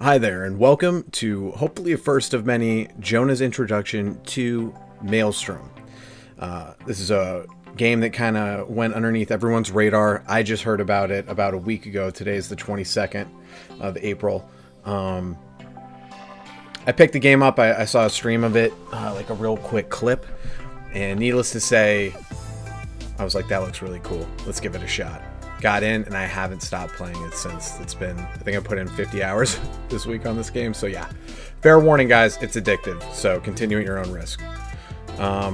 Hi there, and welcome to hopefully a first of many Jonah's introduction to Maelstrom. This is a game that kind of went underneath everyone's radar. I just heard about it about a week ago. Today is the 22nd of April. I picked the game up. I saw a stream of it, like a real quick clip, and needless to say, I was like, that looks really cool. Let's give it a shot. Got in, and I haven't stopped playing it since. It's been, I think I put in 50 hours this week on this game. So yeah, fair warning, guys, it's addictive. So continue at your own risk. That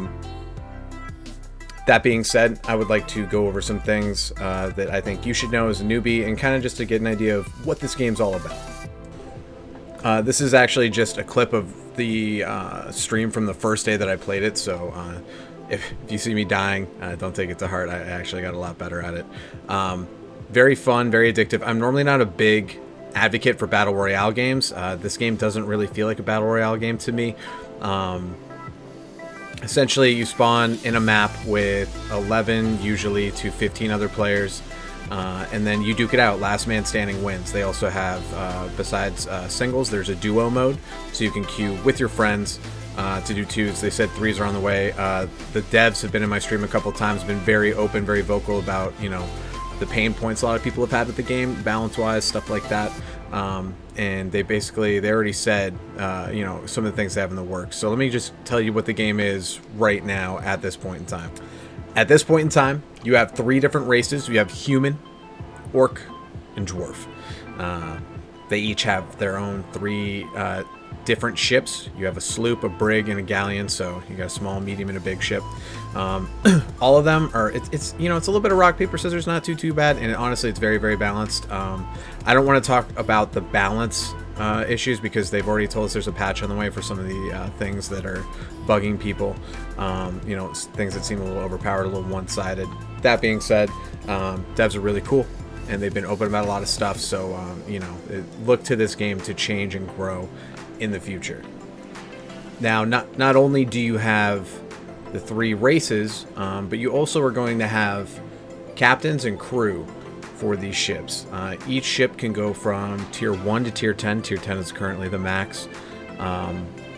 being said, I would like to go over some things that I think you should know as a newbie, and kind of just to get an idea of what this game's all about. This is actually just a clip of the stream from the first day that I played it. So if you see me dying, don't take it to heart. I actually got a lot better at it. Very fun, very addictive. I'm normally not a big advocate for Battle Royale games. This game doesn't really feel like a Battle Royale game to me. Essentially, you spawn in a map with 11, usually, to 15 other players. And then you duke it out. Last man standing wins. They also have, besides singles, there's a duo mode. So you can queue with your friends to do twos. They said threes are on the way. The devs have been in my stream a couple times, been very open, very vocal about, you know, the pain points a lot of people have had with the game, balance-wise, stuff like that. And they already said, you know, some of the things they have in the works. So let me just tell you what the game is right now at this point in time. At this point in time, you have three different races. You have human, orc, and dwarf. They each have their own three different ships. You have a sloop, a brig, and a galleon. So you got a small, medium, and a big ship. All of them are, it's you know, it's a little bit of rock, paper, scissors, not too bad. And honestly, it's very, very balanced. I don't want to talk about the balance issues because they've already told us there's a patch on the way for some of the things that are bugging people. You know, things that seem a little overpowered, a little one-sided. That being said, devs are really cool, and they've been open about a lot of stuff. So, you know, look to this game to change and grow in the future. Now, not only do you have the three races, but you also are going to have captains and crew for these ships. Each ship can go from tier 1 to tier 10. Tier 10 is currently the max.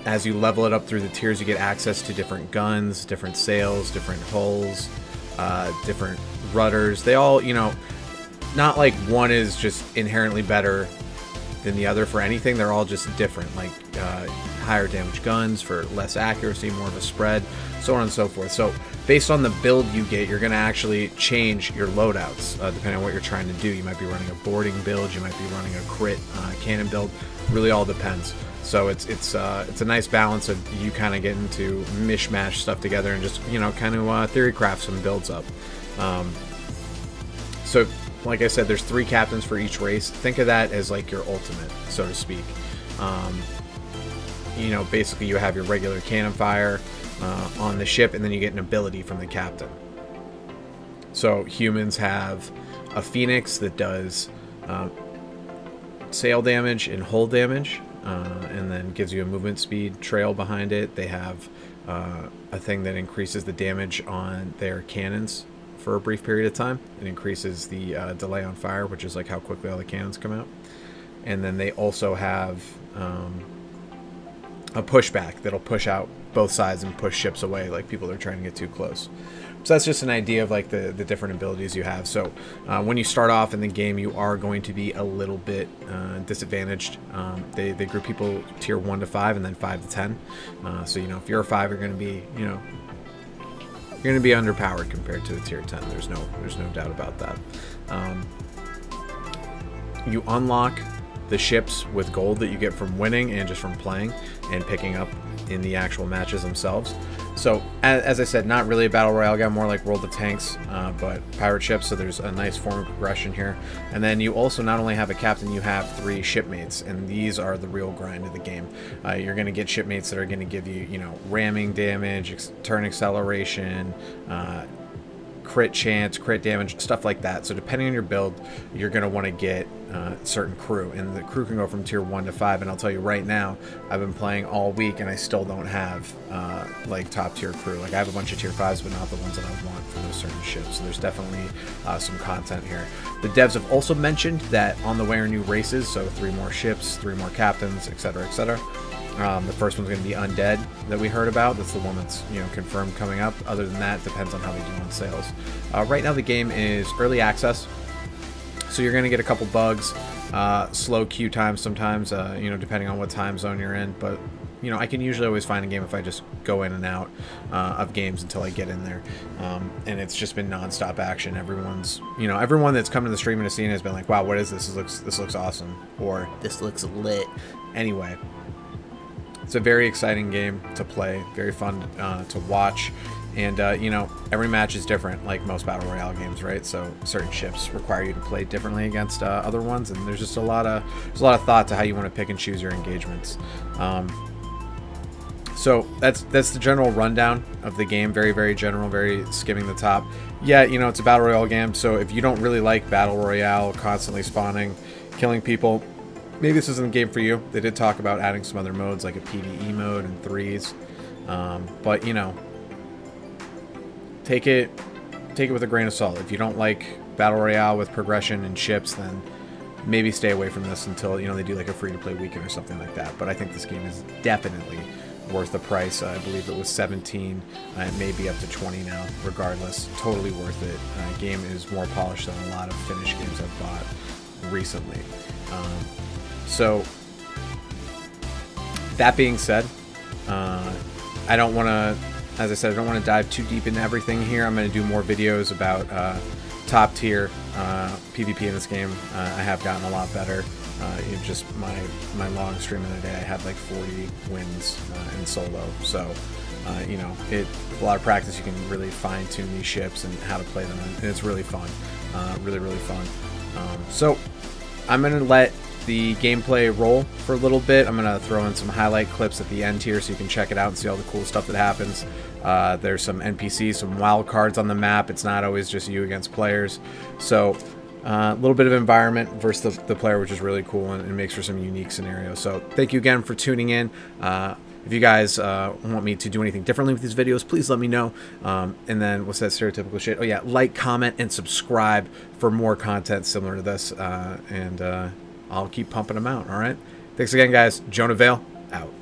As you level it up through the tiers, you get access to different guns, different sails, different hulls, different rudders. They all, you know, not like one is just inherently better than the other for anything. They're all just different, like higher damage guns for less accuracy, more of a spread, so on and so forth. So based on the build you get, you're going to actually change your loadouts depending on what you're trying to do. You might be running a boarding build, you might be running a crit cannon build. Really all depends. So it's a nice balance of you kind of getting to mishmash stuff together and just, you know, kind of theory craft some builds up. So like I said, there's three captains for each race. Think of that as like your ultimate, so to speak. You know, basically you have your regular cannon fire on the ship, and then you get an ability from the captain. So humans have a phoenix that does sail damage and hull damage, and then gives you a movement speed trail behind it. They have a thing that increases the damage on their cannons for a brief period of time. It increases the delay on fire, which is like how quickly all the cannons come out. And then they also have a pushback that'll push out both sides and push ships away, like people are trying to get too close. So that's just an idea of like the different abilities you have. So when you start off in the game, you are going to be a little bit disadvantaged. They group people tier 1 to 5 and then 5 to 10. So, you know, if you're a 5, you're going to be, you know, you're going to be underpowered compared to a tier 10. There's no doubt about that. You unlock the ships with gold that you get from winning and just from playing and picking up in the actual matches themselves. So as I said, not really a battle royale game, more like World of Tanks, but pirate ships. So there's a nice form of progression here. And then you also not only have a captain, you have 3 shipmates, and these are the real grind of the game. You're going to get shipmates that are going to give you, you know, ramming damage, turn acceleration, crit chance, crit damage, stuff like that. So depending on your build, you're going to want to get certain crew, and the crew can go from tier 1 to 5. And I'll tell you right now, I've been playing all week and I still don't have like top tier crew. Like I have a bunch of tier 5s, but not the ones that I want for those certain ships. So there's definitely some content here. The devs have also mentioned that on the way are new races, so 3 more ships, 3 more captains, etc., etc. The first one's going to be Undead that we heard about. That's the one that's, you know, confirmed coming up. Other than that, it depends on how they do on sales. Right now the game is early access, so you're going to get a couple bugs, slow queue times sometimes, you know, depending on what time zone you're in. But, you know, I can usually always find a game if I just go in and out of games until I get in there. And it's just been non-stop action. Everyone's, you know, everyone that's come to the stream and has seen it has been like, wow, what is this? This looks awesome. Or this looks lit. Anyway. It's a very exciting game to play, very fun to watch, and you know, every match is different, like most battle royale games, right? So certain ships require you to play differently against other ones, and there's just a lot of thought to how you want to pick and choose your engagements. So that's the general rundown of the game. Very, very general, very skimming the top. Yeah, you know, it's a battle royale game, so if you don't really like battle royale, constantly spawning, killing people, maybe this isn't a game for you. They did talk about adding some other modes, like a PvE mode and 3s. But, you know, take it with a grain of salt. If you don't like Battle Royale with progression and ships, then maybe stay away from this until, you know, they do like a free-to-play weekend or something like that. But I think this game is definitely worth the price. I believe it was 17. It may be up to 20 now. Regardless, totally worth it. Game is more polished than a lot of finished games I've bought recently. So, that being said, I don't want to, as I said, I don't want to dive too deep into everything here. I'm going to do more videos about top tier PvP in this game. I have gotten a lot better. You know, just my long stream of the day, I had like 40 wins in solo. So, you know, with a lot of practice, you can really fine tune these ships and how to play them, and it's really fun, really, really fun. So, I'm going to let the gameplay roll for a little bit. I'm going to throw in some highlight clips at the end here so you can check it out and see all the cool stuff that happens. There's some NPCs, some wild cards on the map. It's not always just you against players. So a little bit of environment versus the player, which is really cool and makes for some unique scenarios. So thank you again for tuning in. If you guys want me to do anything differently with these videos, please let me know. And then what's that stereotypical shit? Oh yeah, like, comment, and subscribe for more content similar to this. And I'll keep pumping them out, all right? Thanks again, guys. Jonah Vale, out.